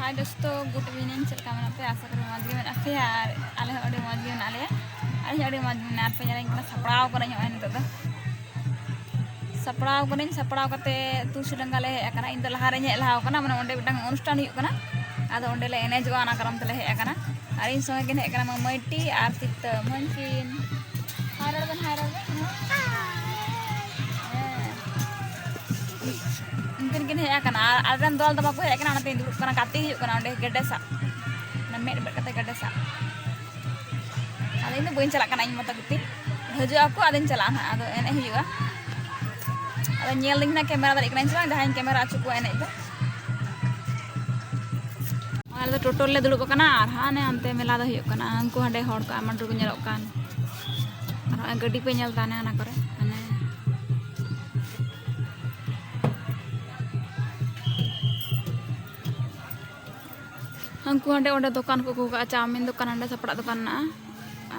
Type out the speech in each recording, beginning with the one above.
हाय दोस्तों, good evening. चलका में पे आशा करूँ मज में पे और आले अड़ी मज में आले अड़ी मज में पे जरा सपड़ाव कर नित सपड़ाव करते तुलसी डंगा ले हेकना इन लहारे हेज लहावना मैं अंडे मिटन अनुष्ठान होना आदो अंडे ले एनेजोगा ना कारम तेले हेकना और इन संगे किन हेकना मैटी और तित मनकिन उनकिन किन हेकना आदन दल दबा को हेकना ना तीन दुरुब कना गाती हुकना अंडे गेडे सा ना मेड बेड कते गेडे सा आदो इन बइन चला कना इन मत गति हजू aku आदन चला ना आदो एने हुआ ada nyeling na kamera dari keren sih, dah kamera cukup enak itu. Ada total le dulu bukan arhan ya ante melada hiu kan, angku ada hor ka aman dulu nyerokkan. Arhan gede penyal tanah anak kore, ane. Angku ada dukan kuku ka camin dukan ada seperak dukan na,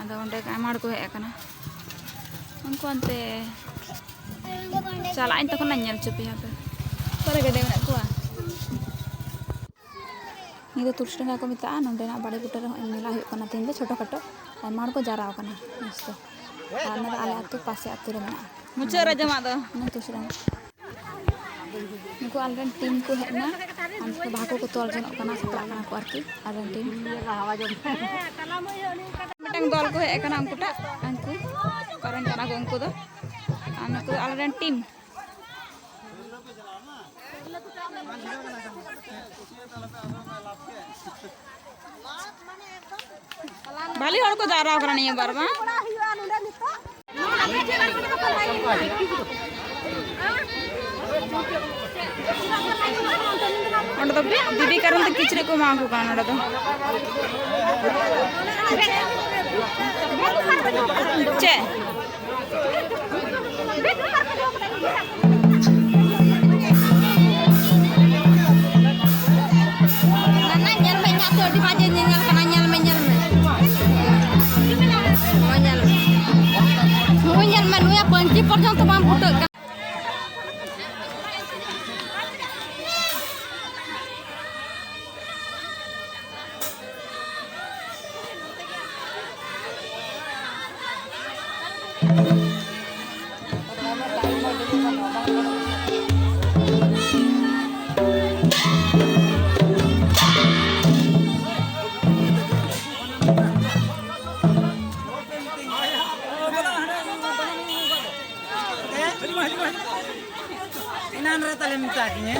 ada ada kamar ku ya kan. Angku ante चला इन तक नल चुपी यहाँ पे पर गडे में कुआ ये तो तुलसी डंगा को मिता नोडे ना बड़े बुटर मेला होना तीन छोटो खाटो मार को जारा मस्त आले आतु पासे आतु रे मेना मुझे रजमा दो ना तुलसी डंगा इनको आलरेन टीम को हेना हमको भागो को तोल जनक कना सपड़ा कना को आरकी आलरेन टीम मिटंग दल को हे कना अंकुटा अंकु करन कना को अंकु दो anakku aliran tim bali hor ko jara kara niya bar ma onda to didi karan to kichre ko ma ko kana onda to che pernyataan teman budak Inan rata le minta kinya.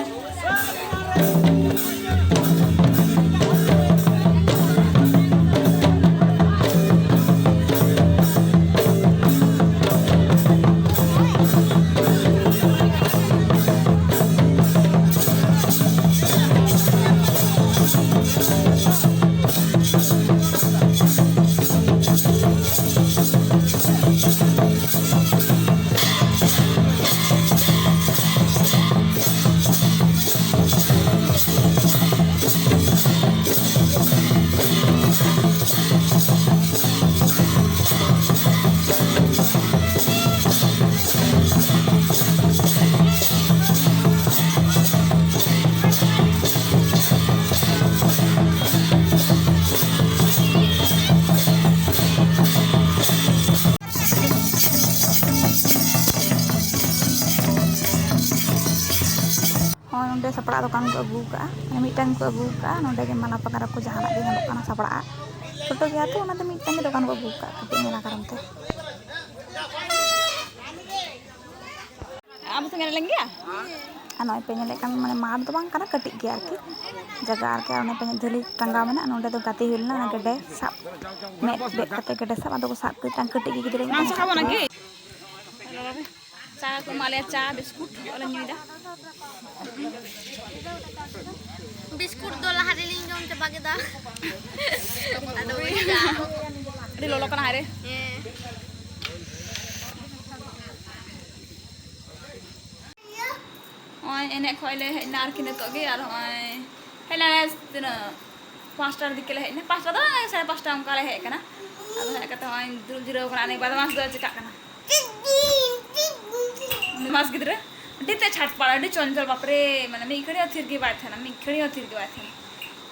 नोडे सपड़ा दुकान को अगू का mitten को अगू का नोडे के माला पकार को जहाना भी नोक ना सपड़ा छोटो गया तो ओना मिटन के दुकान को अगू का कटी मेला करम ते आप संगे लेंगे नॉय पे नेले कान माने मार तो बांग कना कटी गया आरकी जगह आरके ओने पे धली टंगा मेना नोडे तो गाती हिलना गडे साब में बेक कते गडे साब आदो को साब के टांग कटी की गिदरे ना खाबो ना की चा को माले चा बिस्कुट वाला न्यूदा बिस्कुट दो लहारे लिंग जम चबा के दा आदो उइदा अरे लोलो कना हारे ओय एने खोइले हेना आर किने तो गे आर ओय हेना तिना 5 टा दिके ले हेना 5 टा दा 5:30 टा उनका ले हे कना आदो हे कते ओय दुल जिरो कना ने बदमाश दो चिका कना बदमाश गिदरे डीते छाट पाड़ा डी चंचल बापरे माने मी खड़ी अथिर के बात है ना मी खड़ी अथिर के बात है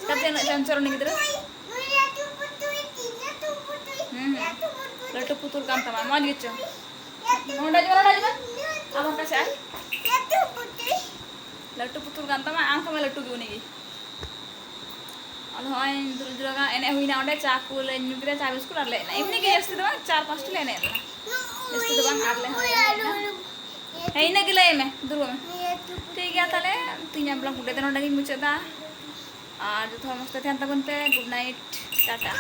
Kata nak cancur nih gitu. Latu putul kan teman, mau gitu. Mau aja. Apa kasih ay? Latu putul kan teman, angka malah latu gini. Aduh, ain terus kan, enak huina udah cakul, nyukira cabis kular le. Nah ini kayak itu doang, 4-5 tuh enak lah. Itu doang arle. Ini gila ya, dulu mah. Tiga tale, tiga belang udah tenon lagi muncul dah. Aduh, tuh mesti hati-hati good night, tata.